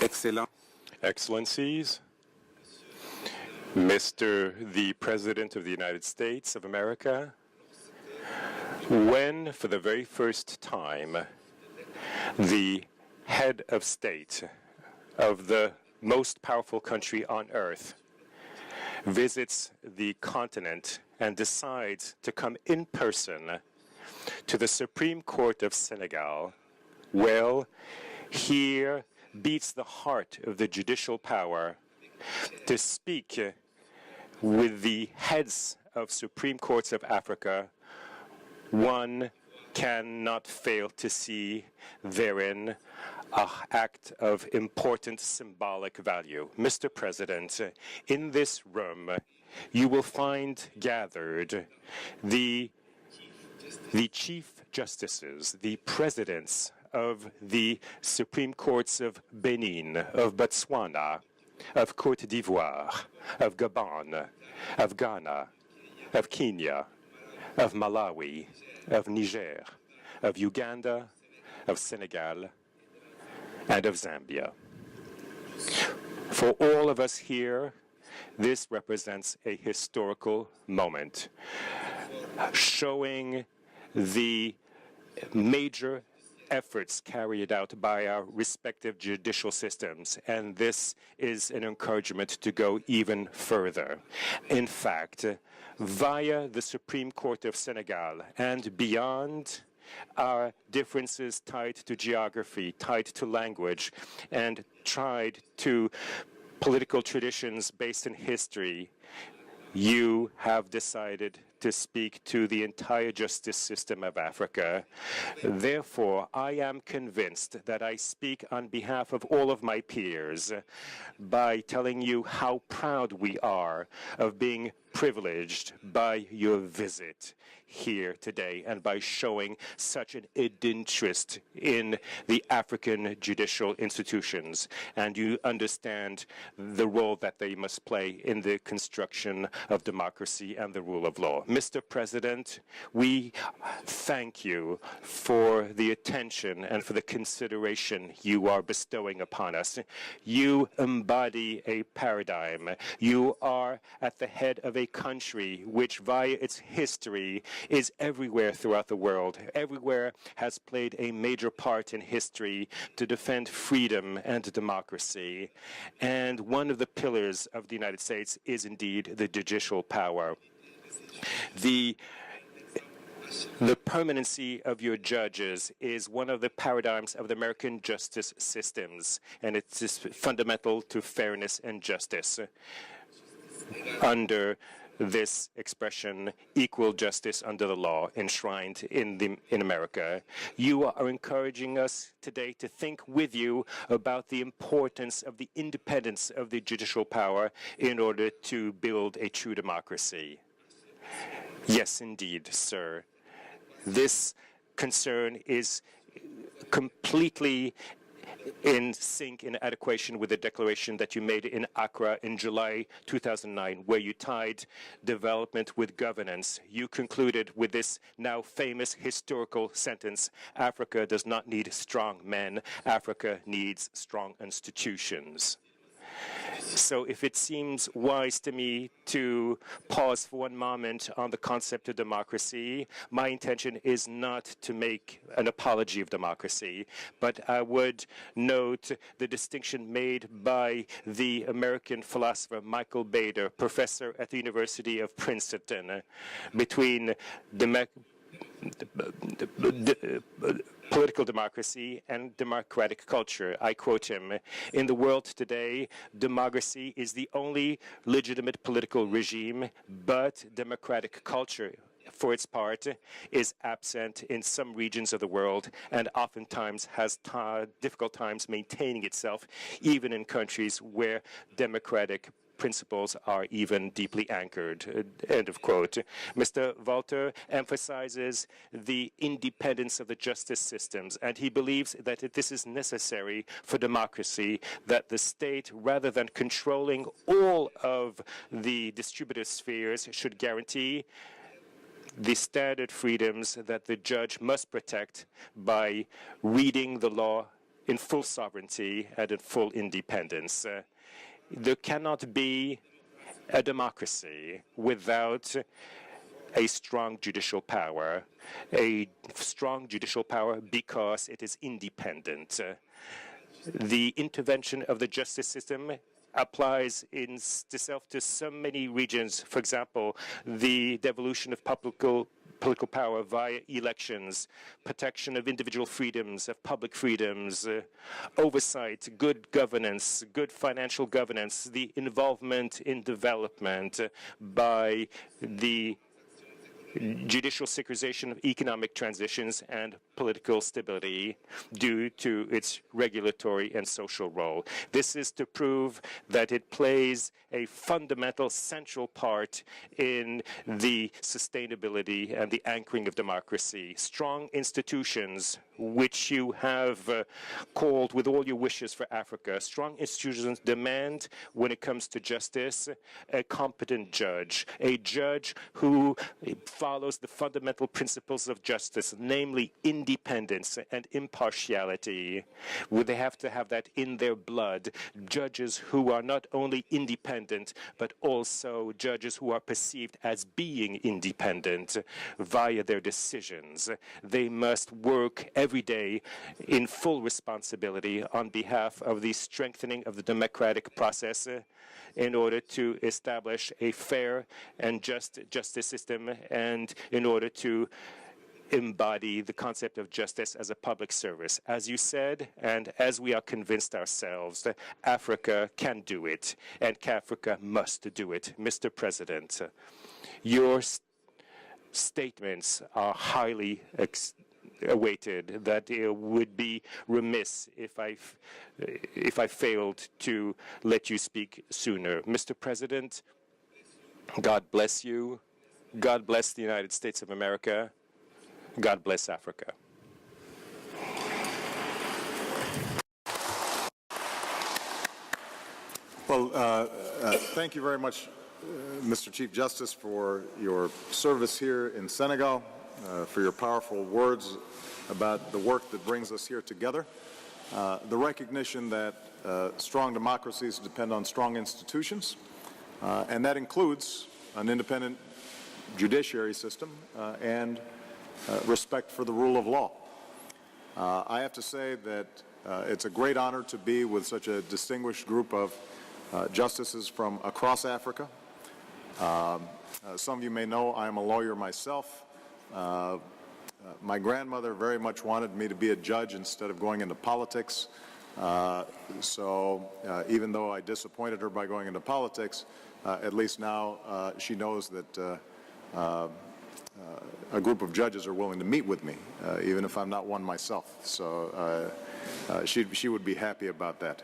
Excellent. Excellencies, Mr. the President of the United States of America, when for the very first time the head of state of the most powerful country on earth visits the continent and decides to come in person to the Supreme Court of Senegal, well, here beats the heart of the judicial power to speak with the heads of Supreme Courts of Africa. One cannot fail to see therein an act of important symbolic value. Mr. President, in this room, you will find gathered the Chief Justices, the Presidents of the Supreme Courts of Benin, of Botswana, of Côte d'Ivoire, of Gabon, of Ghana, of Kenya, of Malawi, of Niger, of Uganda, of Senegal, and of Zambia. For all of us here, this represents a historical moment, showing the major efforts carried out by our respective judicial systems, and this is an encouragement to go even further. In fact, via the Supreme Court of Senegal and beyond our differences tied to geography, tied to language, and tied to political traditions based in history, you have decided to speak to the entire justice system of Africa. Therefore, I am convinced that I speak on behalf of all of my peers by telling you how proud we are of being privileged by your visit here today and by showing such an interest in the African judicial institutions. And you understand the role that they must play in the construction of democracy and the rule of law. Mr. President, we thank you for the attention and for the consideration you are bestowing upon us. You embody a paradigm. You are at the head of a country which, via its history, is everywhere throughout the world, everywhere has played a major part in history to defend freedom and democracy. And one of the pillars of the United States is indeed the judicial power. The permanency of your judges is one of the paradigms of the American justice systems, and it is fundamental to fairness and justice. Under this expression, equal justice under the law, enshrined in America. You are encouraging us today to think with you about the importance of the independence of the judicial power in order to build a true democracy. Yes, indeed, sir. This concern is completely in sync, in adequation with the declaration that you made in Accra in July 2009, where you tied development with governance. You concluded with this now famous historical sentence: Africa does not need strong men, Africa needs strong institutions. So if it seems wise to me to pause for one moment on the concept of democracy, my intention is not to make an apology of democracy, but I would note the distinction made by the American philosopher Michael Bader, professor at the University of Princeton, between political democracy and democratic culture. I quote him: "In the world today, democracy is the only legitimate political regime, but democratic culture, for its part, is absent in some regions of the world and oftentimes has difficult times maintaining itself, even in countries where democratic principles are even deeply anchored." End of quote. Mr. Walter emphasizes the independence of the justice systems, and he believes that this is necessary for democracy, that the state, rather than controlling all of the distributive spheres, should guarantee the standard freedoms that the judge must protect by reading the law in full sovereignty and in full independence. There cannot be a democracy without a strong judicial power. A strong judicial power because it is independent. The intervention of the justice system applies in itself to so many regions. For example, the devolution of political power via elections, protection of individual freedoms, of public freedoms, oversight, good governance, good financial governance, the involvement in development by the judicial securitization of economic transitions and political stability due to its regulatory and social role. This is to prove that it plays a fundamental, central part in the sustainability and the anchoring of democracy. Strong institutions, which you have called with all your wishes for Africa. Strong institutions demand, when it comes to justice, a competent judge, a judge who follows the fundamental principles of justice, namely independence and impartiality. They have to have that in their blood. Judges who are not only independent, but also judges who are perceived as being independent via their decisions. They must work every day in full responsibility on behalf of the strengthening of the democratic process in order to establish a fair and just justice system and in order to embody the concept of justice as a public service. As you said, and as we are convinced ourselves, that Africa can do it, and Africa must do it. Mr. President, your statements are highly awaited, that it would be remiss if I failed to let you speak sooner. Mr. President, God bless you. God bless the United States of America. God bless Africa. Well, thank you very much, Mr. Chief Justice, for your service here in Senegal, for your powerful words about the work that brings us here together, the recognition that strong democracies depend on strong institutions, and that includes an independent judiciary system and respect for the rule of law. I have to say that it's a great honor to be with such a distinguished group of justices from across Africa. Some of you may know I am a lawyer myself. My grandmother very much wanted me to be a judge instead of going into politics. So even though I disappointed her by going into politics, at least now she knows that a group of judges are willing to meet with me, even if I'm not one myself. So she would be happy about that.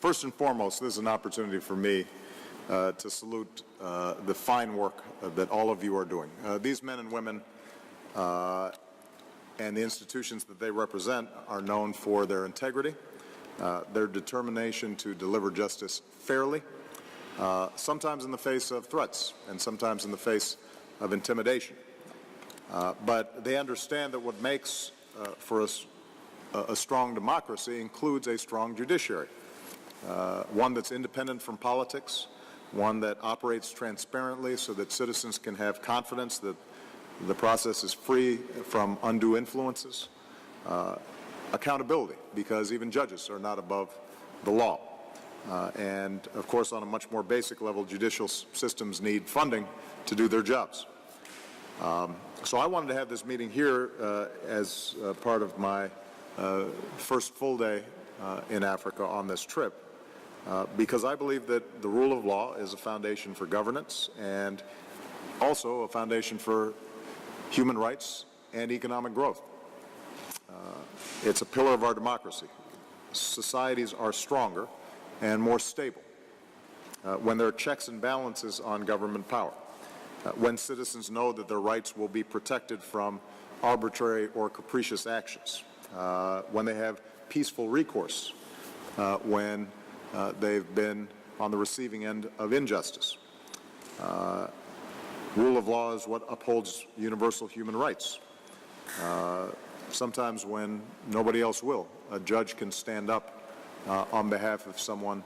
First and foremost, this is an opportunity for me to salute the fine work that all of you are doing. These men and women and the institutions that they represent are known for their integrity, their determination to deliver justice fairly, sometimes in the face of threats and sometimes in the face of intimidation. But they understand that what makes for us a strong democracy includes a strong judiciary, one that's independent from politics, one that operates transparently so that citizens can have confidence that the process is free from undue influences, accountability, because even judges are not above the law. And of course, on a much more basic level, judicial systems need funding to do their jobs. So I wanted to have this meeting here as part of my first full day in Africa on this trip. Because I believe that the rule of law is a foundation for governance and also a foundation for human rights and economic growth. It's a pillar of our democracy. Societies are stronger and more stable when there are checks and balances on government power, when citizens know that their rights will be protected from arbitrary or capricious actions, when they have peaceful recourse, when they've been on the receiving end of injustice. Rule of law is what upholds universal human rights. sometimes when nobody else will, a judge can stand up on behalf of someone.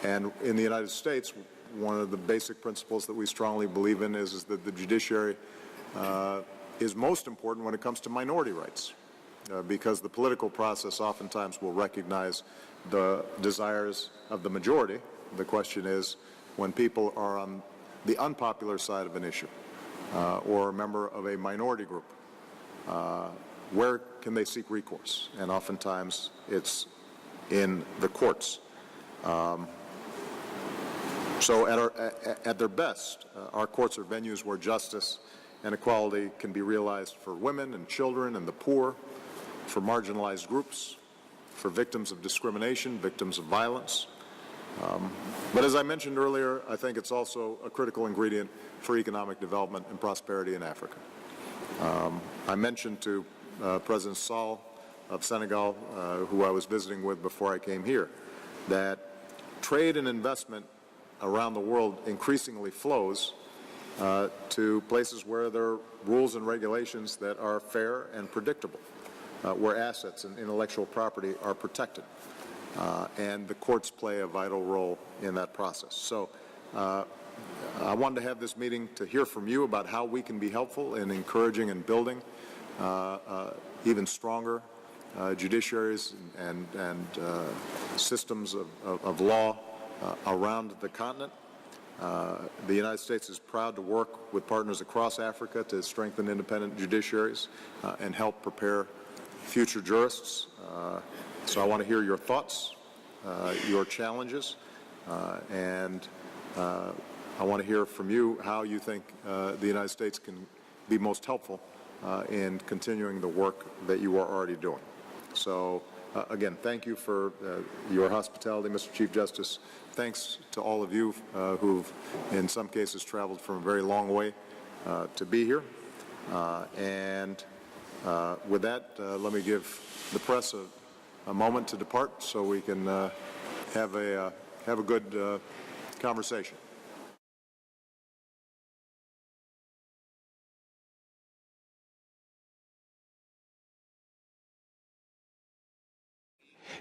And in the United States, one of the basic principles that we strongly believe in is that the judiciary is most important when it comes to minority rights, because the political process oftentimes will recognize the desires of the majority. The question is, when people are on the unpopular side of an issue or a member of a minority group, where can they seek recourse? And oftentimes it's in the courts. So at their best, our courts are venues where justice and equality can be realized for women and children and the poor, for marginalized groups, for victims of discrimination, victims of violence. But as I mentioned earlier, I think it's also a critical ingredient for economic development and prosperity in Africa. I mentioned to President Sall of Senegal, who I was visiting with before I came here, that trade and investment around the world increasingly flows to places where there are rules and regulations that are fair and predictable, where assets and intellectual property are protected. And the courts play a vital role in that process. So I wanted to have this meeting to hear from you about how we can be helpful in encouraging and building even stronger judiciaries and systems of law around the continent. The United States is proud to work with partners across Africa to strengthen independent judiciaries and help prepare future jurists. So I want to hear your thoughts, your challenges, and I want to hear from you how you think the United States can be most helpful in continuing the work that you are already doing. So again, thank you for your hospitality, Mr. Chief Justice. Thanks to all of you who've, in some cases, traveled from a very long way to be here. And with that, let me give the press a moment to depart so we can have a good conversation.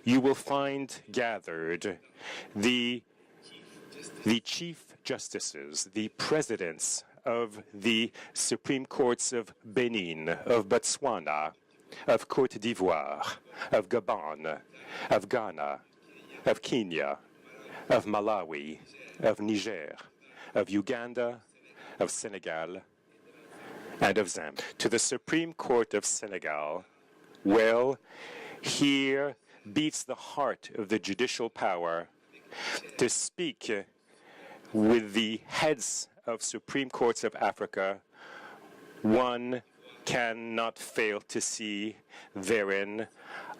You will find gathered the Chief Justices, the Presidents of the Supreme Courts of Benin, of Botswana, of Côte d'Ivoire, of Gabon, of Ghana, of Kenya, of Malawi, of Niger, of Uganda, of Senegal, and of Zambia. To the Supreme Court of Senegal, well, here beats the heart of the judicial power to speak with the heads of Supreme Courts of Africa. One cannot fail to see therein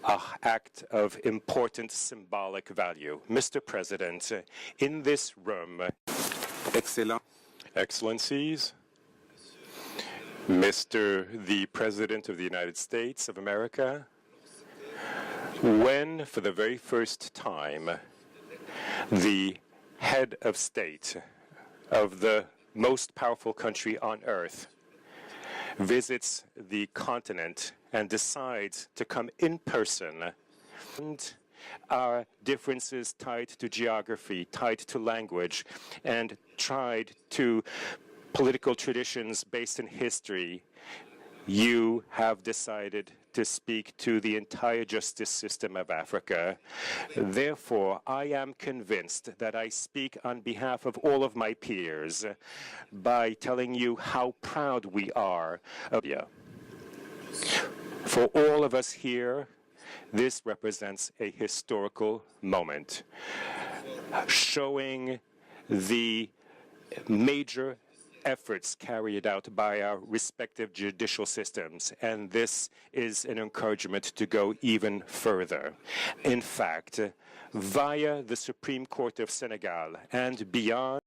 an act of important symbolic value. Mr. President, in this room, Excellencies, Mr. the President of the United States of America, when, for the very first time, the head of state of the most powerful country on earth visits the continent and decides to come in person, and our differences tied to geography, tied to language, and tied to political traditions based in history, you have decided to speak to the entire justice system of Africa. Therefore, I am convinced that I speak on behalf of all of my peers by telling you how proud we are of you. For all of us here, this represents a historical moment, showing the major efforts carried out by our respective judicial systems, and this is an encouragement to go even further. In fact, via the Supreme Court of Senegal and beyond,